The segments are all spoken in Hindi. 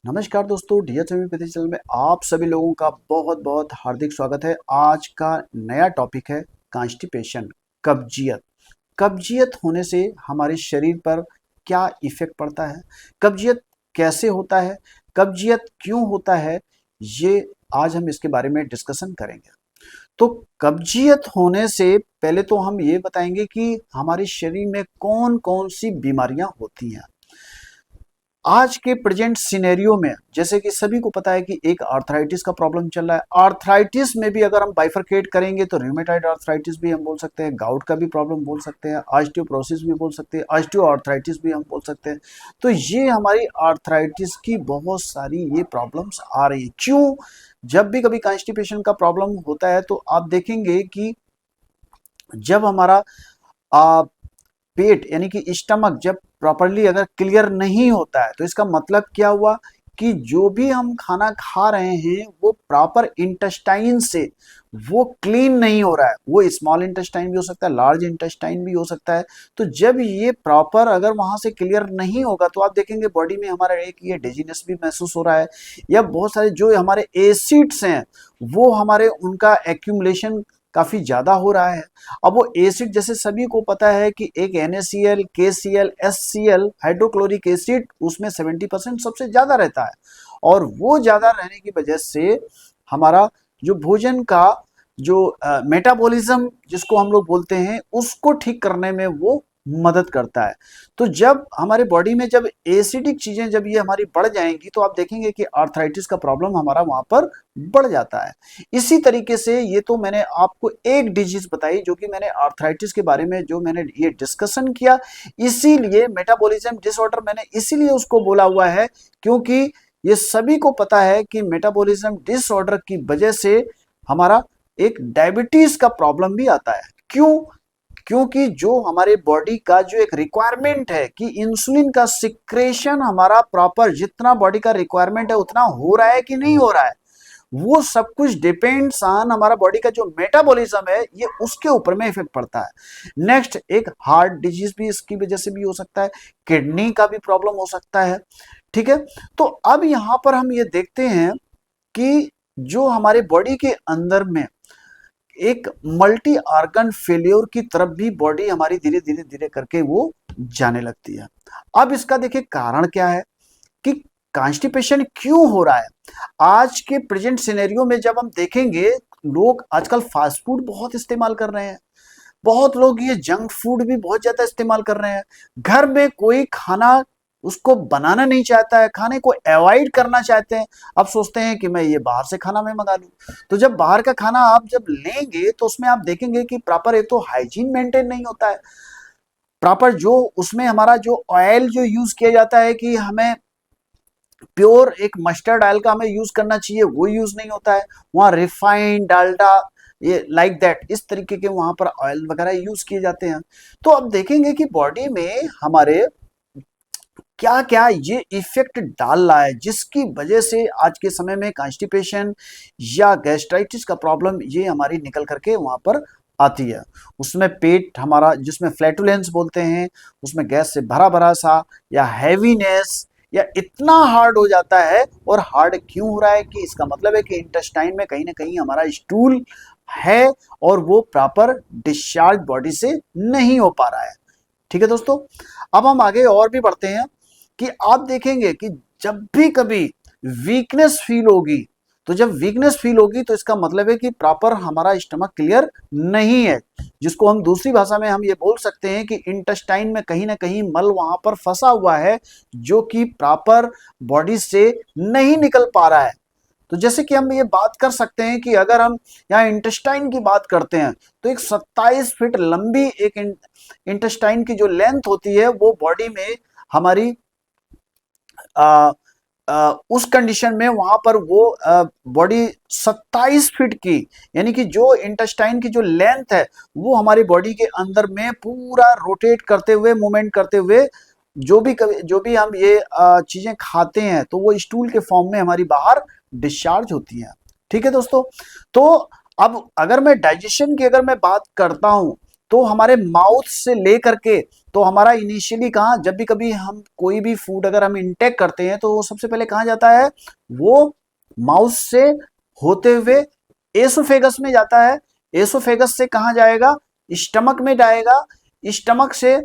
नमस्कार दोस्तों, डियर होम्योपैथी चैनल में आप सभी लोगों का बहुत बहुत हार्दिक स्वागत है। आज का नया टॉपिक है कॉन्स्टिपेशन, कब्जियत। कब्जियत होने से हमारे शरीर पर क्या इफेक्ट पड़ता है, कब्जियत कैसे होता है, कब्जियत क्यों होता है, ये आज हम इसके बारे में डिस्कशन करेंगे। तो कब्जियत होने से पहले तो हम ये बताएंगे कि हमारे शरीर में कौन कौन सी बीमारियां होती हैं। आज के प्रेजेंट सिनेरियो में जैसे कि सभी को पता है कि एक आर्थराइटिस का प्रॉब्लम चल रहा है। आर्थराइटिस में भी अगर हम बाइफरकेट करेंगे तो रूमेटॉइड आर्थराइटिस भी हम बोल सकते हैं, गाउट का भी प्रॉब्लम बोल सकते हैं, ऑस्टियोपोरोसिस भी बोल सकते हैं, ऑस्टियोआर्थराइटिस भी हम बोल सकते हैं। तो ये हमारी आर्थराइटिस की बहुत सारी ये प्रॉब्लम्स आ रही है। क्यों? जब भी कभी कॉन्स्टिपेशन का प्रॉब्लम होता है तो आप देखेंगे कि जब हमारा पेट यानी कि स्टमक जब प्रॉपरली अगर क्लियर नहीं होता है तो इसका मतलब क्या हुआ कि जो भी हम खाना खा रहे हैं वो प्रॉपर इंटेस्टाइन से वो क्लीन नहीं हो रहा है। वो स्मॉल इंटेस्टाइन भी हो सकता है, लार्ज इंटेस्टाइन भी हो सकता है। तो जब ये प्रॉपर अगर वहां से क्लियर नहीं होगा तो आप देखेंगे बॉडी में हमारा एक ये डिजीनेस भी महसूस हो रहा है, या बहुत सारे जो हमारे एसिड्स हैं वो हमारे उनका एक्यूमुलेशन काफी ज्यादा हो रहा है। अब वो एसिड जैसे सभी को पता है कि एक NaCl, KCl, HCl hydrochloric acid उसमें 70% सबसे ज्यादा रहता है, और वो ज्यादा रहने की वजह से हमारा जो भोजन का जो मेटाबॉलिज्म जिसको हम लोग बोलते हैं उसको ठीक करने में वो मदद करता है। तो जब हमारे बॉडी में जब एसिडिक चीजें जब ये हमारी बढ़ जाएंगी तो आप देखेंगे कि आर्थराइटिस का प्रॉब्लम हमारा वहां पर बढ़ जाता है। इसी तरीके से ये तो मैंने आपको एक डिजीज बताई जो कि मैंने आर्थराइटिस के बारे में जो मैंने ये डिस्कशन किया, इसीलिए मेटाबॉलिज्म डिसऑर्डर मैंने इसीलिए उसको बोला हुआ है क्योंकि ये सभी को पता है कि मेटाबॉलिज्म डिसऑर्डर की वजह से हमारा एक डायबिटीज का प्रॉब्लम भी आता है। क्यों? क्योंकि जो हमारे बॉडी का जो एक रिक्वायरमेंट है कि इंसुलिन का सिक्रेशन हमारा प्रॉपर जितना बॉडी का रिक्वायरमेंट है उतना हो रहा है कि नहीं हो रहा है, वो सब कुछ डिपेंड्स ऑन हमारा बॉडी का जो मेटाबॉलिज्म है, ये उसके ऊपर में इफेक्ट पड़ता है। नेक्स्ट एक हार्ट डिजीज भी इसकी वजह से भी हो सकता है, किडनी का भी प्रॉब्लम हो सकता है। ठीक है, तो अब यहां पर हम ये देखते हैं कि जो हमारे बॉडी के अंदर में एक मल्टी ऑर्गन फेलियर की तरफ भी बॉडी हमारी धीरे धीरे धीरे करके वो जाने लगती है। अब इसका देखिए कारण क्या है कि कॉन्स्टिपेशन क्यों हो रहा है। आज के प्रेजेंट सिनेरियो में जब हम देखेंगे, लोग आजकल फास्ट फूड बहुत इस्तेमाल कर रहे हैं, बहुत लोग ये जंक फूड भी बहुत ज्यादा इस्तेमाल कर रहे हैं। घर में कोई खाना उसको बनाना नहीं चाहता है, खाने को अवॉइड करना चाहते हैं। अब सोचते हैं कि मैं ये बाहर से खाना मैं मंगा लूं। तो जब बाहर का खाना आप जब लेंगे तो उसमें आप देखेंगे कि प्रॉपर एक तो हाइजीन मेंटेन नहीं होता है, प्रॉपर जो उसमें हमारा जो ऑयल जो यूज किया जाता है कि हमें प्योर एक मस्टर्ड ऑयल का हमें यूज करना चाहिए वो यूज नहीं होता है। वहां रिफाइंड डालडा ये लाइक दैट इस तरीके के वहां पर ऑयल वगैरह यूज किए जाते हैं। तो अब देखेंगे कि बॉडी में हमारे क्या क्या ये इफेक्ट डाल रहा है जिसकी वजह से आज के समय में कॉन्स्टिपेशन या गैस्ट्राइटिस का प्रॉब्लम ये हमारी निकल करके वहां पर आती है। उसमें पेट हमारा जिसमें फ्लैटुलेंस बोलते हैं, उसमें गैस से भरा भरा सा या हैवीनेस या इतना हार्ड हो जाता है। और हार्ड क्यों हो रहा है कि इसका मतलब है कि इंटेस्टाइन में कहीं ना कहीं हमारा स्टूल है और वो प्रॉपर डिस्चार्ज बॉडी से नहीं हो पा रहा है। ठीक है दोस्तों, अब हम आगे और भी बढ़ते हैं कि आप देखेंगे कि जब भी कभी वीकनेस फील होगी, तो जब वीकनेस फील होगी तो इसका मतलब है कि प्रॉपर हमारा स्टमक क्लियर नहीं है, जिसको हम दूसरी भाषा में हम ये बोल सकते हैं कि इंटेस्टाइन में कहीं ना कहीं मल वहां पर फंसा हुआ है जो कि प्रॉपर बॉडी से नहीं निकल पा रहा है। तो जैसे कि हम ये बात कर सकते हैं कि अगर हम यहाँ इंटेस्टाइन की बात करते हैं तो एक 27 फीट लंबी एक इंटेस्टाइन की जो लेंथ होती है वो बॉडी में हमारी आ, उस कंडीशन में वहां पर वो बॉडी 27 फीट की, यानी कि जो इंटेस्टाइन की जो लेंथ है वो हमारी बॉडी के अंदर में पूरा रोटेट करते हुए मूवमेंट करते हुए जो भी हम ये चीजें खाते हैं तो वो स्टूल के फॉर्म में हमारी बाहर डिस्चार्ज होती हैं। ठीक है दोस्तों, तो अब अगर मैं डाइजेशन की अगर मैं बात करता हूं तो हमारे माउथ से लेकर के तो हमारा इनिशियली कहाँ, जब भी कभी हम कोई भी फूड अगर हम इंटेक करते हैं तो वो सबसे पहले कहाँ जाता है, वो माउथ से होते हुए एसोफेगस में जाता है। एसोफेगस से कहाँ जाएगा, स्टमक में जाएगा। स्टमक से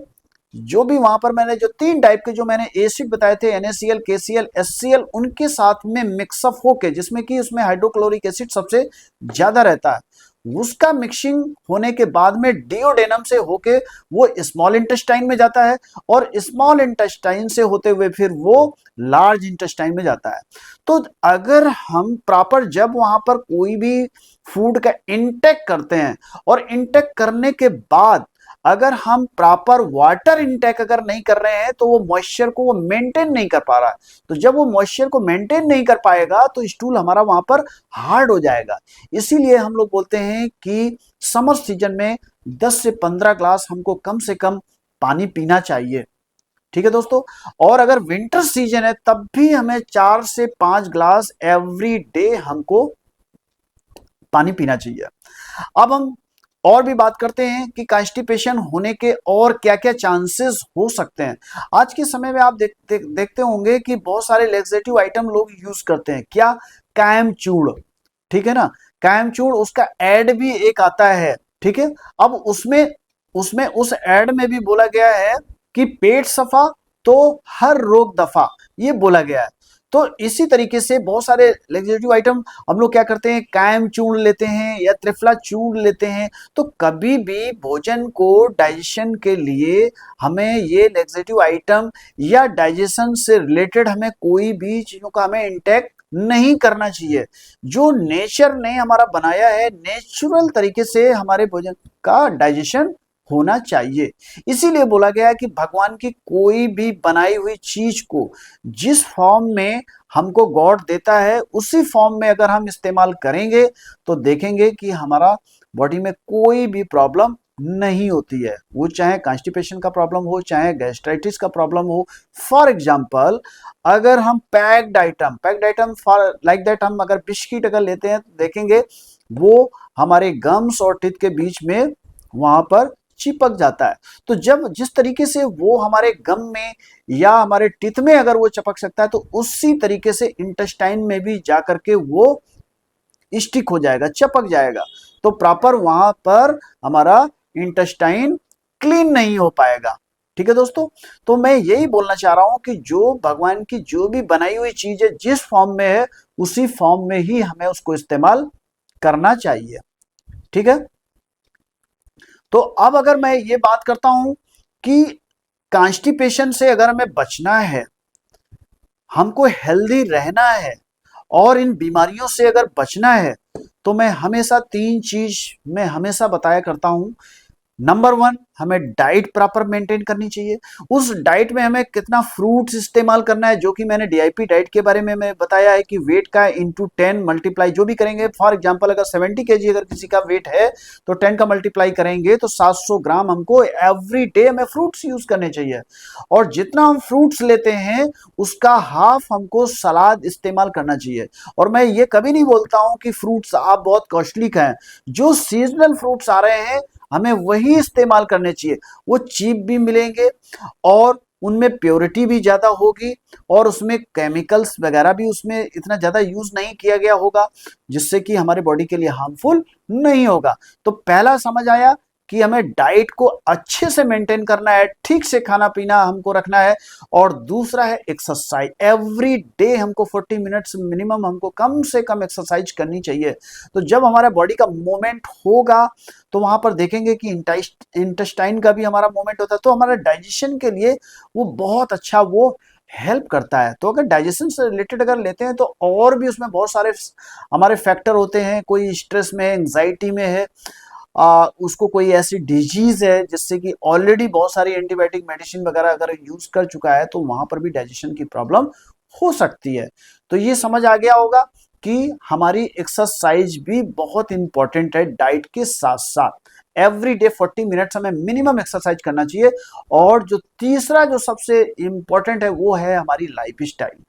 जो भी वहां पर मैंने जो 3 टाइप के जो मैंने एसिड बताए थे, NaCl, KCl, HCl, उनके साथ में मिक्सअप होके, जिसमें कि उसमें हाइड्रोक्लोरिक एसिड सबसे ज्यादा रहता है, उसका मिक्सिंग होने के बाद में डिओडेनम से होके वो स्मॉल इंटेस्टाइन में जाता है, और स्मॉल इंटेस्टाइन से होते हुए फिर वो लार्ज इंटेस्टाइन में जाता है। तो अगर हम प्रॉपर जब वहां पर कोई भी फूड का इंटेक करते हैं, और इंटेक करने के बाद अगर हम प्रॉपर वाटर इंटेक अगर नहीं कर रहे हैं, तो वो मॉइस्चर को वो मेंटेन नहीं कर पा रहा है। तो जब वो मॉइस्चर को मेंटेन नहीं कर पाएगा तो स्टूल हमारा वहां पर हार्ड हो जाएगा। इसीलिए हम लोग बोलते हैं कि समर सीजन में 10 से 15 ग्लास हमको कम से कम पानी पीना चाहिए। ठीक है दोस्तों। और अगर विंटर सीजन है तब भी हमें 4 से 5 ग्लास एवरी डे हमको पानी पीना चाहिए। अब हम और भी बात करते हैं कि कॉन्स्टिपेशन होने के और क्या क्या चांसेस हो सकते हैं। आज के समय में आप देखते होंगे कि बहुत सारे लेक्सेटिव आइटम लोग यूज करते हैं। क्या, कैमचूड़, ठीक है ना, कैमचूड़, उसका एड भी एक आता है। ठीक है। अब उसमें उसमें उस एड में भी बोला गया है कि पेट सफा तो हर रोग दफा, ये बोला गया है। तो इसी तरीके से बहुत सारे लेक्सेटिव आइटम हम लोग क्या करते हैं, कायम चूर्ण लेते हैं या त्रिफला चूर्ण लेते हैं। तो कभी भी भोजन को डाइजेशन के लिए हमें ये लेक्सेटिव आइटम या डाइजेशन से रिलेटेड हमें कोई भी चीजों का हमें इंटेक नहीं करना चाहिए। जो नेचर ने हमारा बनाया है, नेचुरल तरीके से हमारे भोजन का डाइजेशन होना चाहिए। इसीलिए बोला गया है कि भगवान की कोई भी बनाई हुई चीज को जिस फॉर्म में हमको गॉड देता है, उसी फॉर्म में अगर हम इस्तेमाल करेंगे तो देखेंगे कि हमारा बॉडी में कोई भी प्रॉब्लम नहीं होती है। वो चाहे कॉन्स्टिपेशन का प्रॉब्लम हो, चाहे गैस्ट्राइटिस का प्रॉब्लम हो। फॉर एग्जांपल, अगर हम packed item for like that, हम अगर बिस्किट अगर लेते हैं तो देखेंगे वो हमारे गम्स और टीथ के बीच में वहां पर चिपक जाता है। तो जब जिस तरीके से वो हमारे गम में या हमारे टीथ में अगर वो चिपक सकता है, तो उसी तरीके से इंटेस्टाइन में भी जाकर के वो स्टिक हो जाएगा, चिपक जाएगा। तो प्रॉपर वहां पर हमारा इंटेस्टाइन क्लीन नहीं हो पाएगा। ठीक है दोस्तों। तो मैं यही बोलना चाह रहा हूं कि जो भगवान की जो भी बनाई हुई चीज है, जिस फॉर्म में है उसी फॉर्म में ही हमें उसको इस्तेमाल करना चाहिए। ठीक है। तो अब अगर मैं ये बात करता हूं कि कॉन्स्टिपेशन से अगर हमें बचना है, हमको हेल्दी रहना है और इन बीमारियों से अगर बचना है, तो मैं हमेशा 3 चीज मैं हमेशा बताया करता हूं। नंबर 1, हमें डाइट प्रॉपर मेंटेन करनी चाहिए। उस डाइट में हमें कितना फ्रूट्स इस्तेमाल करना है, जो कि मैंने डीआईपी डाइट के बारे में मैं बताया है कि वेट का इंटू 10 मल्टीप्लाई जो भी करेंगे। फॉर एग्जांपल, अगर 70 केजी अगर किसी का वेट है तो 10 का मल्टीप्लाई करेंगे तो 700 ग्राम हमको एवरी डे हमें फ्रूट्स यूज करने चाहिए। और जितना हम फ्रूट्स लेते हैं उसका हाफ हमको सलाद इस्तेमाल करना चाहिए। और मैं ये कभी नहीं बोलता हूं कि फ्रूट्स आप बहुत कॉस्टली खाएं। जो सीजनल फ्रूट्स आ रहे हैं हमें वही इस्तेमाल करने चाहिए। वो चीप भी मिलेंगे और उनमें प्योरिटी भी ज्यादा होगी, और उसमें केमिकल्स वगैरह भी उसमें इतना ज्यादा यूज नहीं किया गया होगा, जिससे कि हमारे बॉडी के लिए हार्मफुल नहीं होगा। तो पहला समझ आया कि हमें डाइट को अच्छे से मेंटेन करना है, ठीक से खाना पीना हमको रखना है। और दूसरा है एक्सरसाइज। एवरी डे हमको 40 मिनट्स मिनिमम हमको कम से कम एक्सरसाइज करनी चाहिए। तो जब हमारा बॉडी का मूवमेंट होगा तो वहां पर देखेंगे कि इंटेस्टाइन का भी हमारा मूवमेंट होता है, तो हमारा डाइजेशन के लिए वो बहुत अच्छा वो हेल्प करता है। तो अगर डाइजेशन से रिलेटेड अगर लेते हैं तो और भी उसमें बहुत सारे हमारे फैक्टर होते हैं। कोई स्ट्रेस में, एंजाइटी में है, उसको कोई ऐसी डिजीज है जिससे कि ऑलरेडी बहुत सारी एंटीबायोटिक मेडिसिन वगैरह अगर यूज कर चुका है, तो वहां पर भी डाइजेशन की प्रॉब्लम हो सकती है। तो ये समझ आ गया होगा कि हमारी एक्सरसाइज भी बहुत इंपॉर्टेंट है डाइट के साथ साथ। एवरी डे 40 मिनट्स हमें मिनिमम एक्सरसाइज करना चाहिए। और जो तीसरा जो सबसे इंपॉर्टेंट है वो है हमारी लाइफ स्टाइल।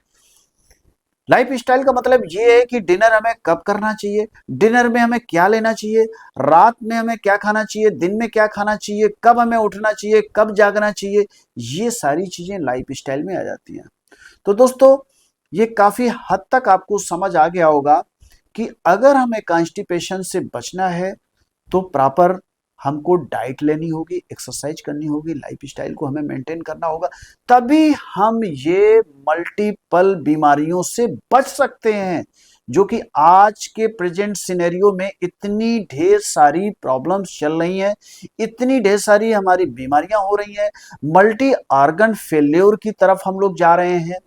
लाइफ स्टाइल का मतलब ये है कि डिनर हमें कब करना चाहिए, डिनर में हमें क्या लेना चाहिए, रात में हमें क्या खाना चाहिए, दिन में क्या खाना चाहिए, कब हमें उठना चाहिए, कब जागना चाहिए, ये सारी चीजें लाइफ स्टाइल में आ जाती हैं। तो दोस्तों, ये काफी हद तक आपको समझ आ गया होगा कि अगर हमें कॉन्स्टिपेशन से बचना है तो प्रॉपर हमको डाइट लेनी होगी, एक्सरसाइज करनी होगी, लाइफस्टाइल को हमें मेंटेन करना होगा, तभी हम ये मल्टीपल बीमारियों से बच सकते हैं, जो कि आज के प्रेजेंट सिनेरियो में इतनी ढेर सारी प्रॉब्लम्स चल रही हैं, इतनी ढेर सारी हमारी बीमारियां हो रही हैं, मल्टी ऑर्गन फेल्योर की तरफ हम लोग जा रहे हैं।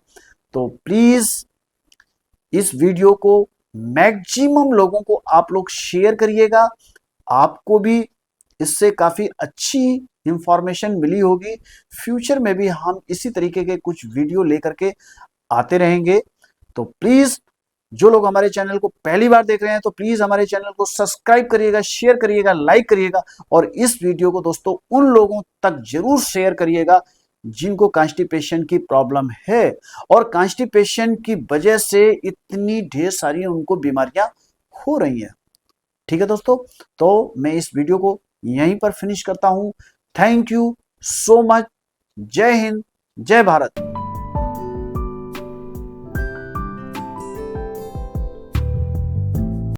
तो प्लीज इस वीडियो को मैक्सिमम लोगों को आप लोग शेयर करिएगा, आपको भी इससे काफी अच्छी इंफॉर्मेशन मिली होगी। फ्यूचर में भी हम इसी तरीके के कुछ वीडियो लेकर के आते रहेंगे। तो प्लीज जो लोग हमारे चैनल को पहली बार देख रहे हैं तो प्लीज हमारे चैनल को सब्सक्राइब करिएगा, शेयर करिएगा, लाइक करिएगा, और इस वीडियो को दोस्तों उन लोगों तक जरूर शेयर करिएगा जिनको कॉन्स्टिपेशन की प्रॉब्लम है और कॉन्स्टिपेशन की वजह से इतनी ढेर सारी उनको बीमारियां हो रही हैं। ठीक है दोस्तों, तो मैं इस वीडियो को यहीं पर फिनिश करता हूं। Thank you so much. जय हिंद, जय भारत।